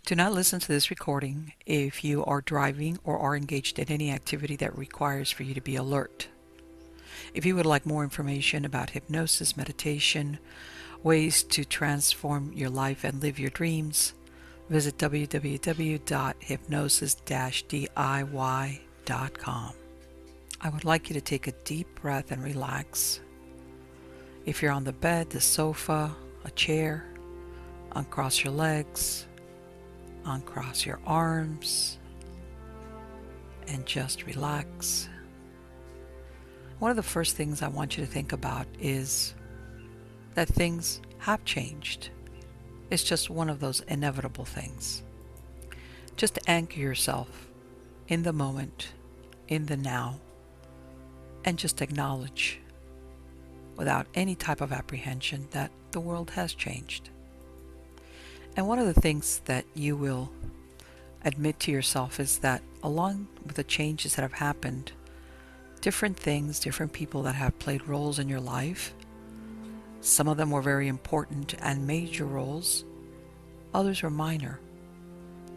Do not listen to this recording if you are driving or are engaged in any activity that requires for you to be alert. If you would like more information about hypnosis, meditation, ways to transform your life and live your dreams, visit www.hypnosis-diy.com. I would like you to take a deep breath and relax. If you're on the bed, the sofa, a chair, uncross your legs, uncross your arms, and just relax. One of the first things I want you to think about is that things have changed. It's just one of those inevitable things. Just anchor yourself in the moment, in the now, and just acknowledge without any type of apprehension that the world has changed. And one of the things that you will admit to yourself is that along with the changes that have happened, different things, different people that have played roles in your life, some of them were very important and major roles, others were minor.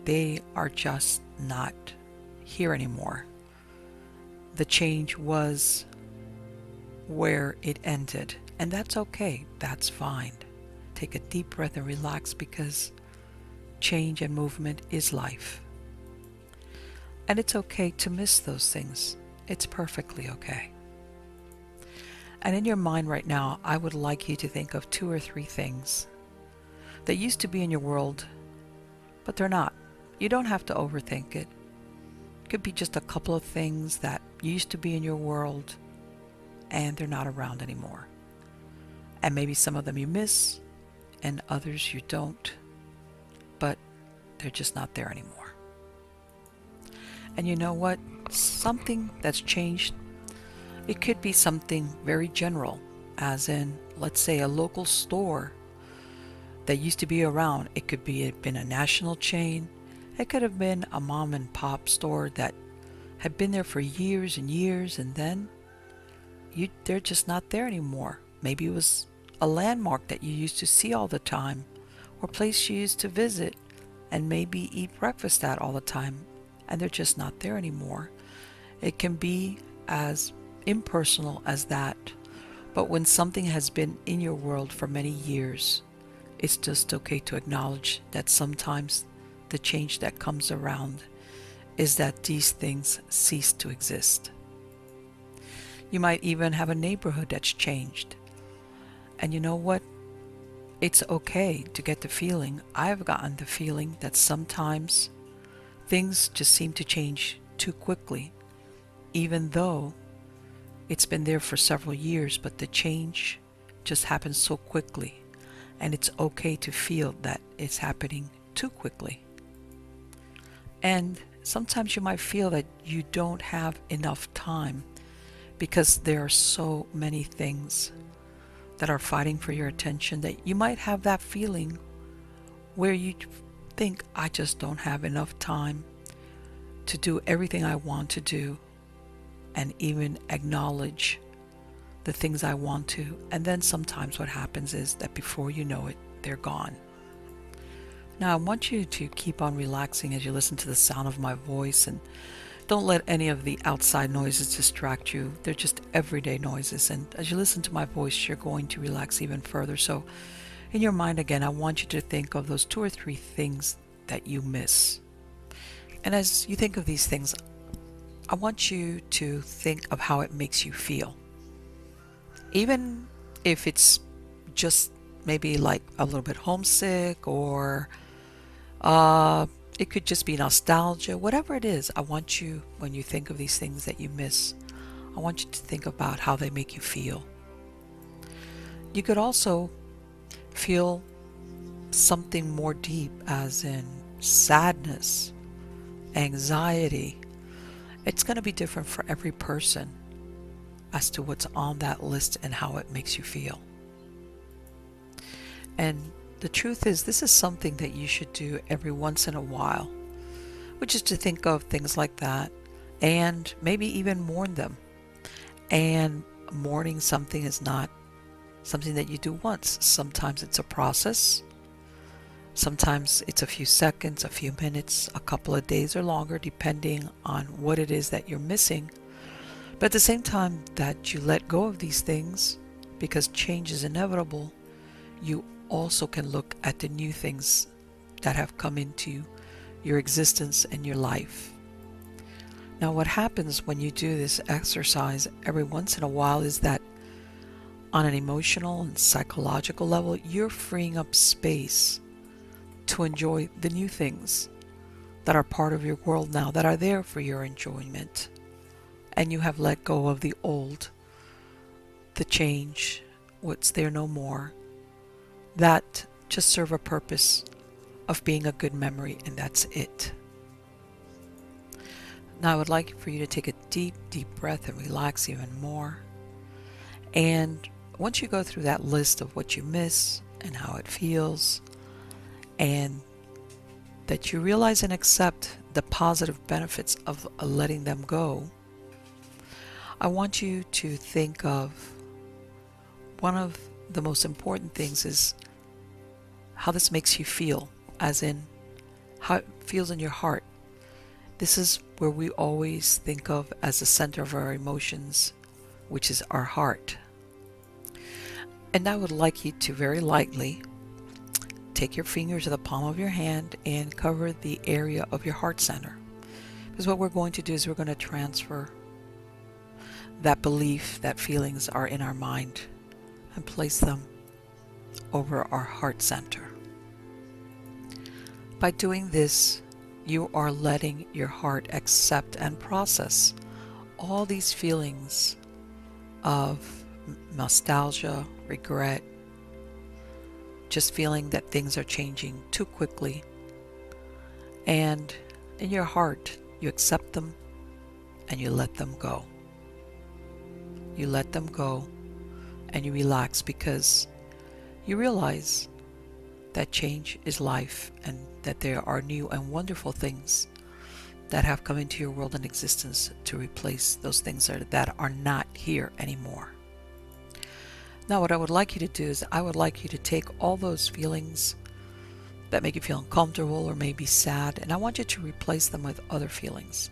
They are just not here anymore. The change was where it ended, and that's okay, that's fine. Take a deep breath and relax, because change and movement is life. And it's okay to miss those things. It's perfectly okay. And in your mind right now, I would like you to think of 2 or 3 things that used to be in your world, but they're not. You don't have to overthink it. It could be just a couple of things that used to be in your world and they're not around anymore. And maybe some of them you miss and others you don't, but they're just not there anymore. And you know what? Something that's changed, it could be something very general, as in, let's say, a local store that used to be around. It could be it been a national chain. It could have been a mom and pop store that had been there for years and years, and then they're just not there anymore. Maybe it was a landmark that you used to see all the time, or a place you used to visit and maybe eat breakfast at all the time, and they're just not there anymore. It can be as impersonal as that, but when something has been in your world for many years, it's just okay to acknowledge that sometimes the change that comes around is that these things cease to exist. You might even have a neighborhood that's changed. And you know what? It's okay to get the feeling. I've gotten the feeling that sometimes things just seem to change too quickly, even though it's been there for several years, but the change just happens so quickly. And it's okay to feel that it's happening too quickly. And sometimes you might feel that you don't have enough time because there are so many things that are fighting for your attention, that you might have that feeling where you think, I just don't have enough time to do everything I want to do and even acknowledge the things I want to. And then sometimes what happens is that before you know it, they're gone. Now I want you to keep on relaxing as you listen to the sound of my voice, and don't let any of the outside noises distract you. They're just everyday noises, and as you listen to my voice, you're going to relax even further. So in your mind again, I want you to think of those 2 or 3 things that you miss. And as you think of these things, I want you to think of how it makes you feel. Even if it's just maybe like a little bit homesick, or it could just be nostalgia, whatever it is. I want you, when you think of these things that you miss, I want you to think about how they make you feel. You could also feel something more deep, as in sadness, anxiety. It's going to be different for every person as to what's on that list and how it makes you feel. And the truth is, this is something that you should do every once in a while, which is to think of things like that and maybe even mourn them. And mourning something is not something that you do once. Sometimes it's a process, Sometimes it's a few seconds, a few minutes, a couple of days or longer, depending on what it is that you're missing. But at the same time that you let go of these things, because change is inevitable, you also can look at the new things that have come into your existence and your life. Now, what happens when you do this exercise every once in a while is that on an emotional and psychological level, you're freeing up space to enjoy the new things that are part of your world now, that are there for your enjoyment. And you have let go of the old, the change, what's there no more, that just serve a purpose of being a good memory, and that's it. Now I would like for you to take a deep, deep breath and relax even more. And once you go through that list of what you miss and how it feels, and that you realize and accept the positive benefits of letting them go, I want you to think of one of the most important things is how this makes you feel, as in how it feels in your heart. This is where we always think of as the center of our emotions, which is our heart. And I would like you to very lightly take your fingers to the palm of your hand and cover the area of your heart center. Because what we're going to do is we're going to transfer that belief that feelings are in our mind and place them over our heart center. By doing this, you are letting your heart accept and process all these feelings of nostalgia, regret, just feeling that things are changing too quickly. And in your heart, you accept them and you let them go. You let them go and you relax, because you realize that change is life and that there are new and wonderful things that have come into your world and existence to replace those things that are not here anymore. Now, what I would like you to do is I would like you to take all those feelings that make you feel uncomfortable or maybe sad, and I want you to replace them with other feelings.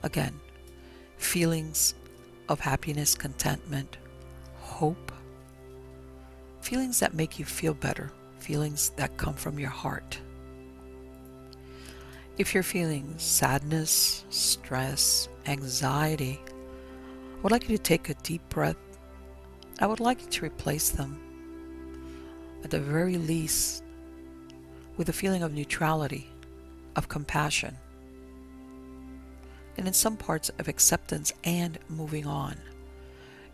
Again, feelings of happiness, contentment, hope, feelings that make you feel better, feelings that come from your heart. If you're feeling sadness, stress, anxiety, I would like you to take a deep breath. I would like you to replace them, at the very least, with a feeling of neutrality, of compassion, and in some parts of acceptance and moving on,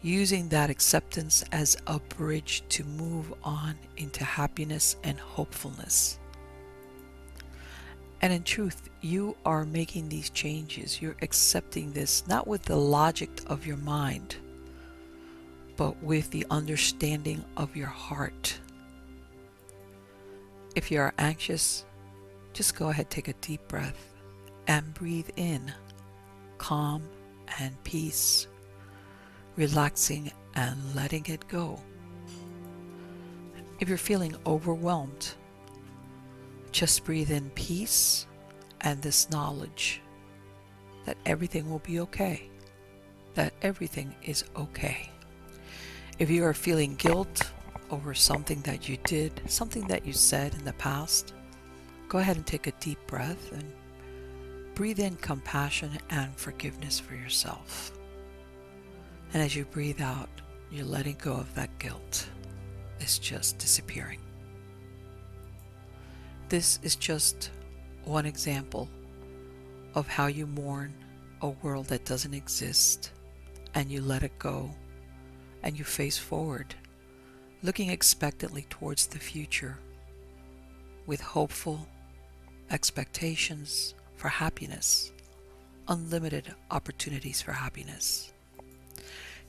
using that acceptance as a bridge to move on into happiness and hopefulness. And in truth, you are making these changes. You're accepting this not with the logic of your mind, but with the understanding of your heart. If you are anxious, just go ahead, take a deep breath and breathe in calm and peace, relaxing and letting it go. If you're feeling overwhelmed, just breathe in peace and this knowledge that everything will be okay, that everything is okay. If you are feeling guilt over something that you did, something that you said in the past, go ahead and take a deep breath and breathe in compassion and forgiveness for yourself. And as you breathe out, you're letting go of that guilt. It's just disappearing. This is just one example of how you mourn a world that doesn't exist, and you let it go, and you face forward, looking expectantly towards the future with hopeful expectations for happiness, unlimited opportunities for happiness.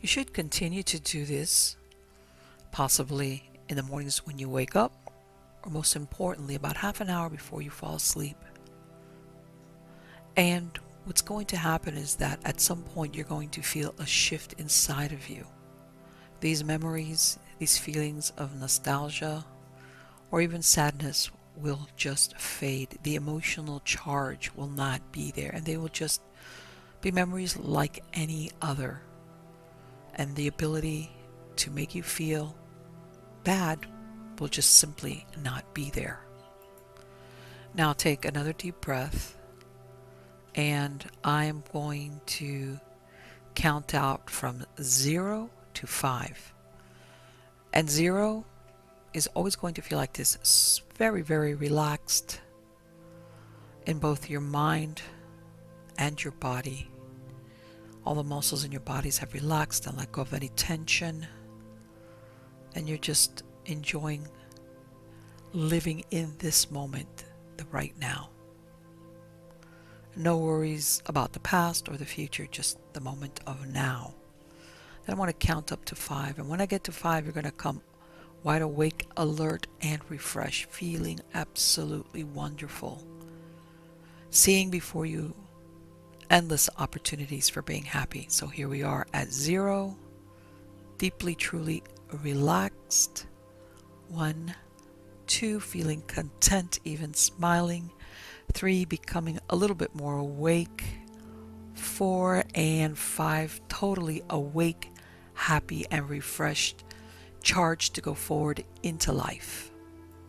You should continue to do this, possibly in the mornings when you wake up, or most importantly, about half an hour before you fall asleep. And what's going to happen is that at some point you're going to feel a shift inside of you. These memories, these feelings of nostalgia, or even sadness will just fade. The emotional charge will not be there, and they will just be memories like any other. And the ability to make you feel bad will just simply not be there. Now take another deep breath, and I'm going to count out from 0 to 5. And 0 is always going to feel like this very, very relaxed in both your mind and your body. All the muscles in your bodies have relaxed and let go of any tension, and you're just enjoying living in this moment, the right now. No worries about the past or the future, just the moment of now. Then I want to count up to 5, and when I get to 5, you're going to come wide awake, alert, and refreshed, feeling absolutely wonderful, seeing before you endless opportunities for being happy. So here we are at 0, deeply, truly relaxed. 1, 2, feeling content, even smiling. 3, becoming a little bit more awake. 4 and 5, totally awake, happy, and refreshed, charged to go forward into life.